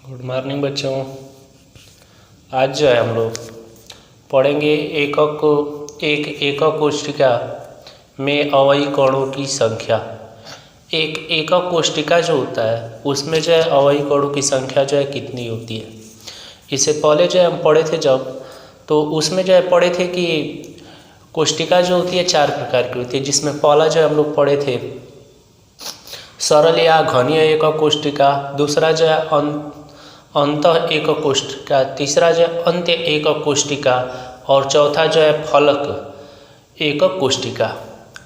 Good morning बच्चों। आज जो है हम लोग पढ़ेंगे एक एकक कोशिका में अवयवी कणों की संख्या। एक एकक कोशिका जो होता है उसमें जो है अवयवी कणों की संख्या जो है कितनी होती है। इससे पहले जो है हम पढ़े थे जब, तो उसमें जो है पढ़े थे कि कोशिका जो होती है 4 प्रकार की होती है, जिसमें पहला जो हम लोग पढ़े थे सरल या घनीय एकक कोशिका, दूसरा जो है अंतः एकक कोशिका, तीसरा जो है अंत्य एकक कोशिका और चौथा जो है फलक एकक कोशिका।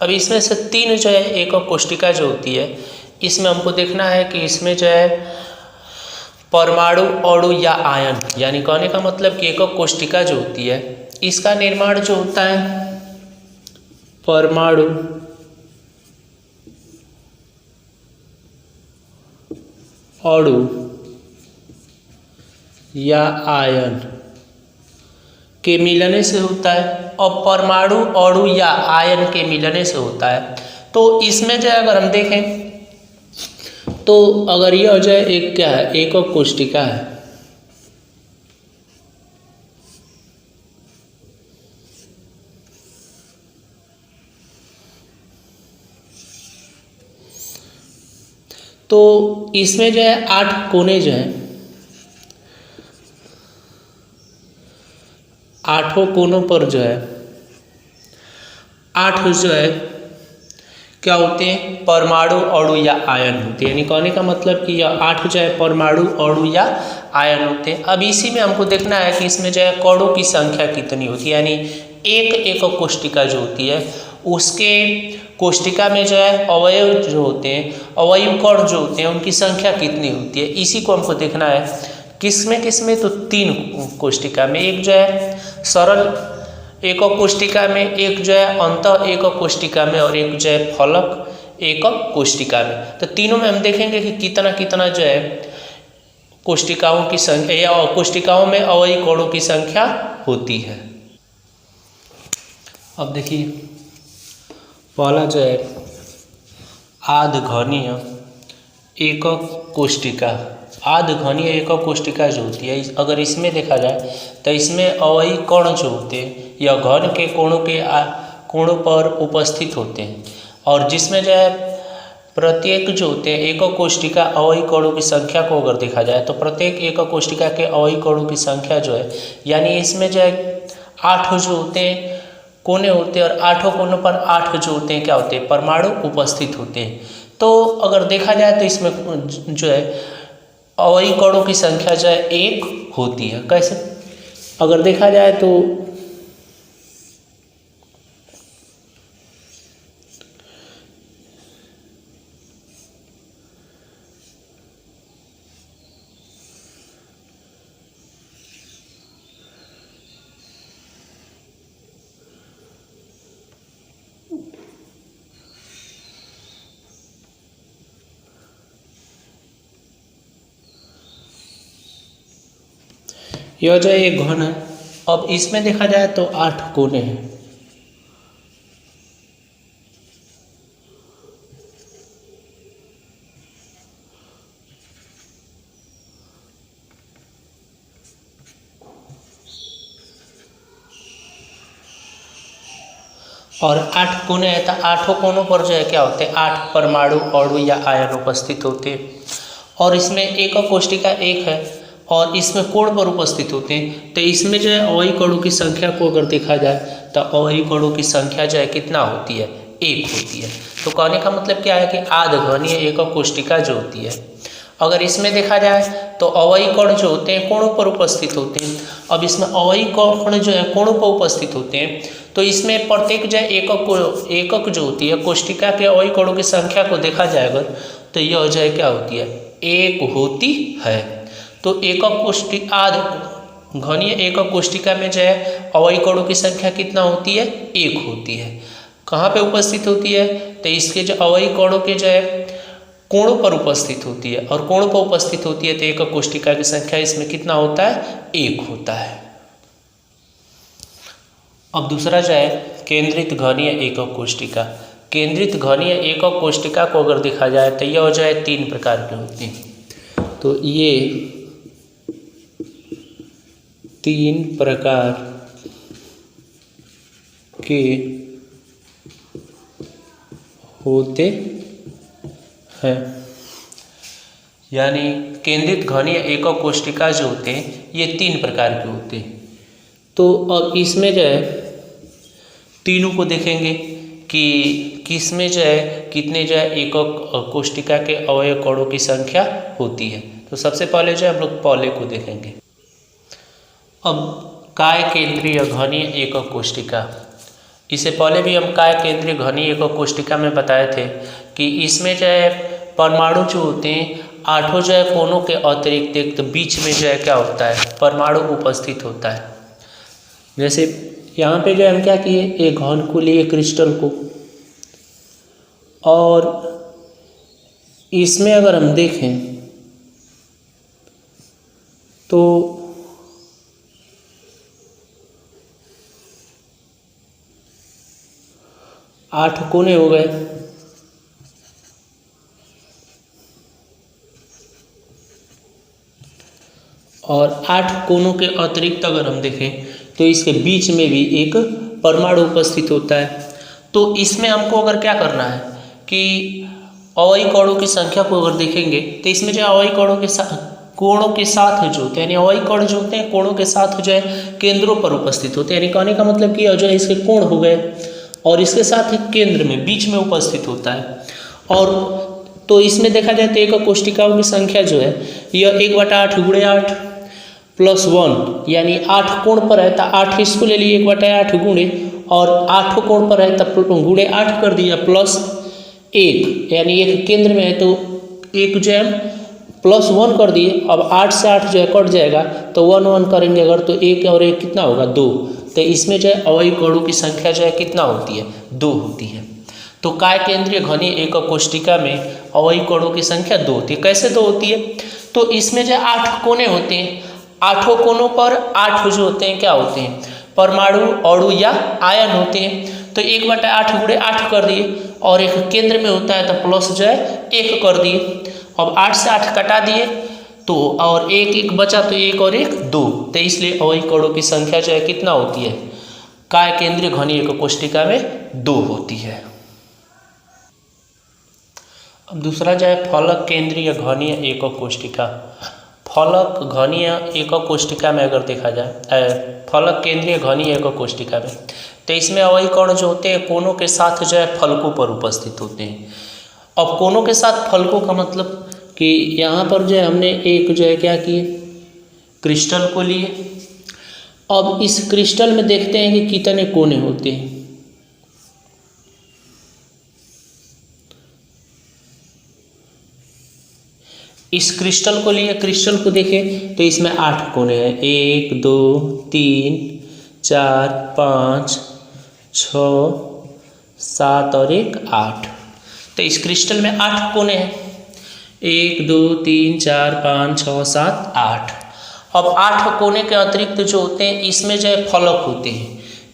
अब इसमें से 3 जो है एकक कोशिका जो होती है, इसमें हमको देखना है कि इसमें जो है परमाणु अणु या आयन, यानी कहने का मतलब कि एकक कोशिका जो होती है इसका निर्माण जो होता है परमाणु अणु या आयन के मिलने से होता है। और परमाणु अणु या आयन के मिलने से होता है। तो इसमें जो है अगर हम देखें तो अगर यह जो है एक क्या है, एकक कोशिका है, तो इसमें जो है 8 कोने जो है, 8 कोनों पर जो है 8 जो है क्या होते हैं, परमाणु अणु या आयन होते हैं। यानी कहने का मतलब कि यह 8 जो है परमाणु अणु या आयन होते हैं। अब इसी में हमको देखना है कि इसमें जो है कणों की संख्या कितनी होती है, यानी एक एकक कोशिका जो होती है उसके कोशिका में जो है अवयव जो होते हैं, अवयव कण जो होते हैं उनकी संख्या कितनी होती है, इसी को हमको देखना है। किसमें तो 3 कोशिका में, एक जो है सरल एकक कोशिका में, एक जो है अंतः एकक कोशिका में और एक जो है फलक एकक कोशिका में। तो तीनों में हम देखेंगे कि कितना कितना जो है कोशिकाओं की संख्या या कोशिकाओं में अवयवी कणों की संख्या होती है। अब देखिए पहला जो है आधघनीय एकक कोशिका। आधघनीय एकक कोशिका जो होती है, अगर इसमें देखा जाए तो इसमें अवयवी कण जो होते हैं या घन के कोणों पर उपस्थित होते हैं, और जिसमें जो है प्रत्येक जो होते हैं एकक कोशिका अवयवी कणों की संख्या को अगर देखा जाए तो प्रत्येक एकक कोशिका के अवयवी कणों की संख्या जो है, यानी इसमें जो है 8 जो होते हैं कोने होते हैं और 8 कोनों पर 8 जो होते हैं क्या होते हैं, परमाणु उपस्थित होते हैं। तो अगर देखा जाए तो इसमें जो है अवयवी कणों की संख्या जो है 1 होती है। कैसे अगर देखा जाए तो यह जो है एक घन है। अब इसमें देखा जाए तो 8 कोने हैं, और 8 कोने हैं तो 8 कोनों पर जो है क्या होते हैं, 8 परमाणु अणु या आयन उपस्थित होते हैं। और इसमें एकक कोशिका 1 है और इसमें कोण पर उपस्थित होते हैं। तो इसमें जो है अवयवी कणों की संख्या को अगर देखा जाए तो अवयवी कणों की संख्या जो है कितना होती है, 1 होती है। तो कहने का मतलब क्या है कि आधघनीय एकक कोशिका जो होती है, अगर इसमें देखा जाए तो अवयवी कण जो होते हैं कोणों पर उपस्थित होते हैं। अब इसमें अवयवी कण जो है कोणों पर उपस्थित होते हैं, तो इसमें प्रत्येक जो है एकक जो होती है कोशिका के अवयवी कणों की संख्या को देखा जाएगा तो यह जो है क्या होती है, 1 होती है। तो घनीय एकक कोशिका में जो है अवयवी कणों की संख्या कितना होती है, 1 होती है। कहाँ पे उपस्थित होती है, तो इसके जो अवयवी कणों के जो है कोणों पर उपस्थित होती है, और कोणों पर उपस्थित होती है तो एकक कोशिका की संख्या इसमें कितना होता है, 1 होता है। अब दूसरा जो है केंद्रित घनीय एकक कोशिका। केंद्रित घनीय एकक कोशिका को अगर देखा जाए तो यह जो है 3 प्रकार की होती है। तो ये तीन प्रकार के होते हैं, यानी केंद्रित घनीय एकक कोशिका जो होते हैं ये तीन प्रकार के होते हैं। तो अब इसमें जो है तीनों को देखेंगे कि किसमें जो है कितने जो है एकक कोशिका के अवयव कणों की संख्या होती है। तो सबसे पहले जो है हम लोग पहले को देखेंगे। अब काय केंद्रीय घनीय एकक कोशिका, इससे पहले भी हम काय केंद्रीय घनीय एकक कोशिका में बताए थे कि इसमें जो है परमाणु जो होते हैं आठों जो है कोनों के अतिरिक्त एक तो बीच में जो है क्या होता है परमाणु उपस्थित होता है। जैसे यहाँ पे जो है हम क्या किए, एक घन को लिए क्रिस्टल को, और इसमें अगर हम देखें तो आठ कोने हो गए, और आठ कोनों के अतिरिक्त अगर हम देखें तो इसके बीच में भी एक परमाणु उपस्थित होता है। तो इसमें हमको अगर क्या करना है कि अवयवी कणों की संख्या को अगर देखेंगे तो इसमें जो अवयवी कणों के साथ कोणों के साथ जो होते हैं, यानी अवयवी कण जो होते हैं कोणों के साथ जो है केंद्रों पर उपस्थित होते हैं, यानी कहने का मतलब कि जो है इसके कोण हो गए और इसके साथ एक केंद्र में बीच में उपस्थित होता है। और तो इसमें देखा जाए तो एकक कोशिकाओं की संख्या जो है यह 1/8 गुणे 8 प्लस 1, यानी 8 कोण पर है तो 8 इसको ले लिए 1/8 गुणे, और 8 कोण पर है तब गुणे 8 कर दिया प्लस 1, यानी एक केंद्र में है तो एक जो है प्लस 1 कर दिए। अब 8 से 8 जो है कट जाएगा तो 1 1 करेंगे अगर तो 1 और 1 कितना होगा 2। तो इसमें जो है अवयवी कणों की संख्या जो है कितना होती है 2 होती है। तो काय केंद्रीय घनीय एकक कोशिका में अवयवी कणों की संख्या 2 होती है। कैसे 2 होती है, तो इसमें जो 8 कोने होते हैं, आठों कोनों पर 8 जो होते हैं क्या होते हैं परमाणु अणु या आयन होते हैं। तो 1/8 गुणे 8 कर दिए, और एक केंद्र में होता है तो प्लस जो है 1 कर दिए। अब 8 से 8 कटा दिए तो और 1 1 बचा तो 1 और 1 2, तो इसलिए अवयवी कणों की संख्या जो है कितना होती है काय केंद्रीय घनीय एकक कोशिका में 2 होती है। अब दूसरा जो है फलक केंद्रीय घनीय एकक कोशिका। फलक घनीय एकक कोशिका में अगर देखा जाए फलक केंद्रीय घनीय एकक कोशिका में तो इसमें अवयवी कण जो होते हैं कोनों के साथ जो है फलकों पर उपस्थित होते हैं। अब कोनों के साथ फलकों का मतलब कि यहाँ पर जो है हमने एक जो है क्या किए क्रिस्टल को लिए। अब इस क्रिस्टल में देखते हैं कि कितने कोने होते हैं। इस क्रिस्टल को लिए, क्रिस्टल को देखें तो इसमें 8 कोने हैं, 1 2 3 4 5 6 7 और 1 8। तो इस क्रिस्टल में 8 कोने हैं, 1 2 3 4 5 6 7 8। अब 8 कोने के अतिरिक्त जो होते हैं इसमें जो है फलक होते हैं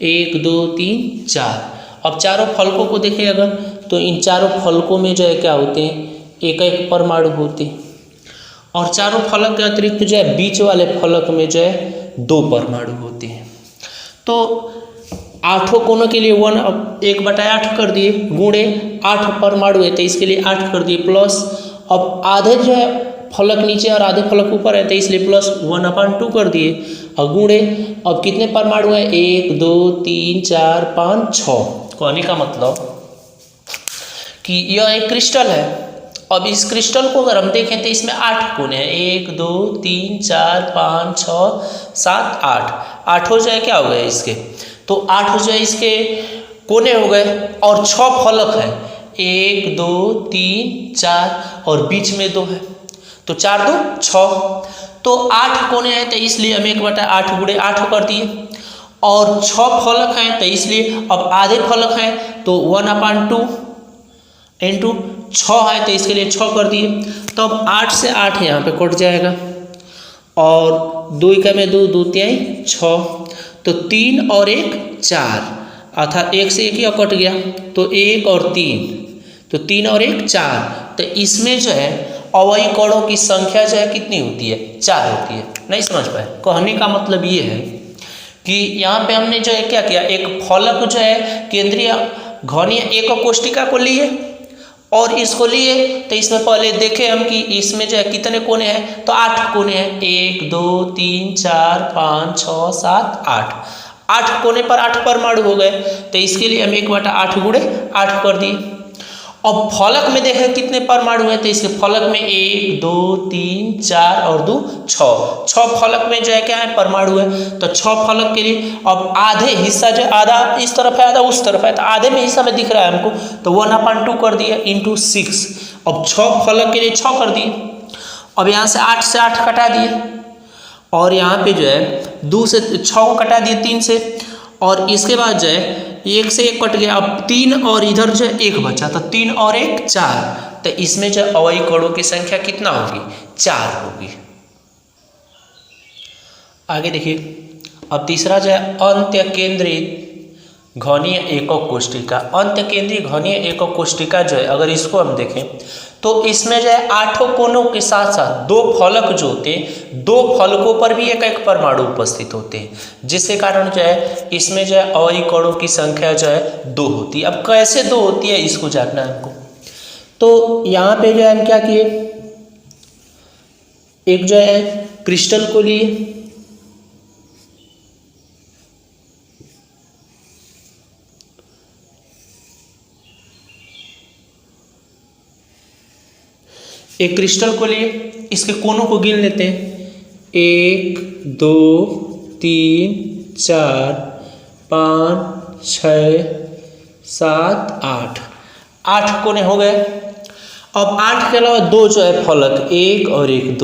1 2 3 4। अब चारों फलकों को देखें अगर तो इन चारों फलकों में जो है क्या होते हैं एक एक परमाणु होते हैं, और चारों फलक के अतिरिक्त जो है बीच वाले फलक में जो है 2 परमाणु होते हैं। तो 8 कोनों के लिए 1/8 कर दिए गुणे 8 परमाणु है तो इसके लिए 8 कर दिए प्लस, अब आधे जो है फलक नीचे और आधे फलक ऊपर है तो इसलिए प्लस 1/2 कर दिए, और गुणे अब कितने परमाणु है 1 2 3 4 5 6। कहने का मतलब कि यह एक क्रिस्टल है। अब इस क्रिस्टल को अगर हम देखें तो इसमें 8 कोने हैं, 1 2 3 4 5 6 7 8। आठों जो है क्या हो गए इसके, तो 8 जो है इसके कोने हो गए, और 6 फलक है 1 2 3 4 और बीच में 2 है तो 4 2 6। तो 8 कोने हैं तो इसलिए हम 1/8 गुणे 8 कर दिए, और 6 फलक हैं तो इसलिए अब आधे फलक हैं तो 1/2 इंटू 6 है तो इसके लिए 6 कर दिए। तो अब 8 से 8 यहाँ पे कट जाएगा, और 2 × 2 2 3 6, तो 3 और 1 4, अर्थात 1 से 1 ही कट गया तो 1 और 3, तो 3 और 1 4। तो इसमें जो है अवयवी कणों की संख्या जो है कितनी होती है, 4 होती है। नहीं समझ पाए? कहने का मतलब ये है कि यहाँ पे हमने जो है क्या किया, एक फलक जो है केंद्रीय घनीय एकक कोष्टिका को लिए और इसको लिए तो इसमें पहले देखे हम कि इसमें जो है कितने कोने हैं, तो 8 कोने हैं, 1 2 3 4 5 6 7 8, 8 कोने पर 8 परमाणु हो गए। तो इसके लिए हम 1/8 गुणे 8 कर दिए। अब फलक में देखें कितने परमाणु हैं, तो इसके फलक में 1 2 3 4 और 2 6 फलक में जो है क्या है, परमाणु है। तो 6 फलक के लिए अब आधे हिस्सा जो आधा इस तरफ है आधा उस तरफ है, तो आधे में हिस्सा में दिख रहा है हमको, तो 1/2 कर दिया इंटू 6। अब 6 फलक के लिए 6 कर दिए। अब यहाँ से 8 से 8 कटा दिए और यहाँ पे जो है 2 से 6 को कटा दिए 3 से, और इसके बाद जो है 1 से 1 कट गया। अब 3 और इधर जो है 1 बचा, तो 3 और 1 4, तो इसमें जो अवयवी कणों की संख्या कितना होगी, 4 होगी। आगे देखिए, अब तीसरा जो है अंत्य केंद्रित घनीय एकक कोष्टिका। अंत्य केंद्रीय घनीय एकक कोष्टिका जो है, अगर इसको हम देखें तो इसमें जो है 8 कोनों के साथ साथ 2 फलक जो होते हैं, 2 फलकों पर भी एक एक परमाणु उपस्थित होते हैं, जिसके कारण जो है इसमें जो है अवयवी कणों की संख्या जो है 2 होती है। अब कैसे 2 होती है इसको जानना है हमको। तो यहाँ पे जो है हम क्या किए, एक जो है क्रिस्टल को लिए, एक क्रिस्टल को लिए, इसके कोनों को गिन लेते हैं, 1 2 3 4 5 6 7 8, 8 कोने हो गए। अब 8 के अलावा 2 जो है फलक, 1 और 1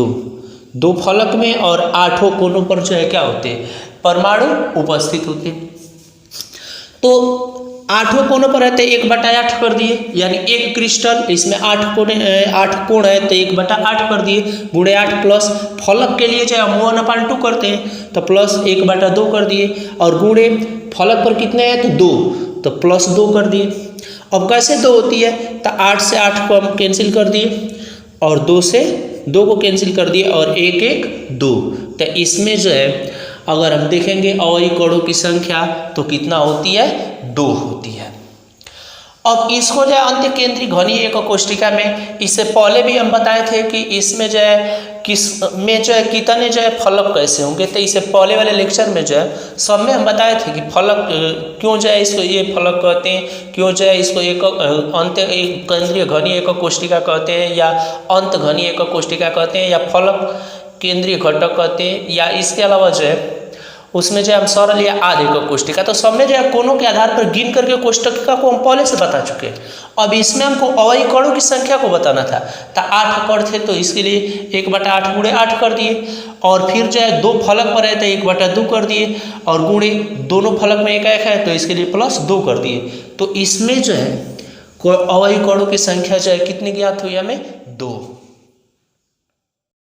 2 फलक में और 8 कोनों पर जो है क्या होते हैं, परमाणु उपस्थित होते हैं। तो 8 कोनों पर रहते 1/8 कर दिए, यानी एक क्रिस्टल इसमें 8 कोण है तो 1/8 कर दिए, गुणे 8 प्लस फलक के लिए चाहे हम 1/2 करते हैं तो प्लस 1/2 कर दिए, और गुणे फलक पर कितने हैं तो 2, तो प्लस 2 कर दिए। अब कैसे 2 होती है, तो 8 से 8 को हम कैंसिल कर दिए और 2 से 2 को कैंसिल कर दिए और 1 1 2, तो इसमें जो है अगर हम देखेंगे अवयवी कणों की संख्या तो कितना होती है, 2 होती है। अब इसको जो है अंत्य केंद्रीय घनीय एकक कोष्टिका में, इससे पहले भी हम बताए थे कि इसमें जो है किस में जो है कितने जो है फलक कैसे होंगे, तो इससे पहले वाले लेक्चर में जो है सब में हम बताए थे कि फलक क्यों जो है इसको ये फलक कहते हैं, क्यों जो है इसको एकक अंत्य केंद्रीय घनीय एकक कोष्टिका कहते हैं, या अंत घनीय एकक कोष्टिका कहते हैं, या फलक केंद्रीय घटक कहते हैं, या इसके अलावा जो है उसमें जो हम सरल या आध एकक कोष्टिका, तो सब में जो है कोनों के आधार पर गिन करके कोष्टिका को हम पहले से बता चुके हैं। अब इसमें हमको अवयवी कणों की संख्या को बताना था, तो 8 कण थे तो इसके लिए 1/8 गुणे 8 कर दिए, और फिर जो है 2 फलक पर है तो 1/2 कर दिए, और गुणे दोनों फलक में 1 1 है तो इसके लिए प्लस 2 कर दिए। तो इसमें जो है अवयवी कणों की संख्या जो है कितनी ज्ञात हुई हमें, 2।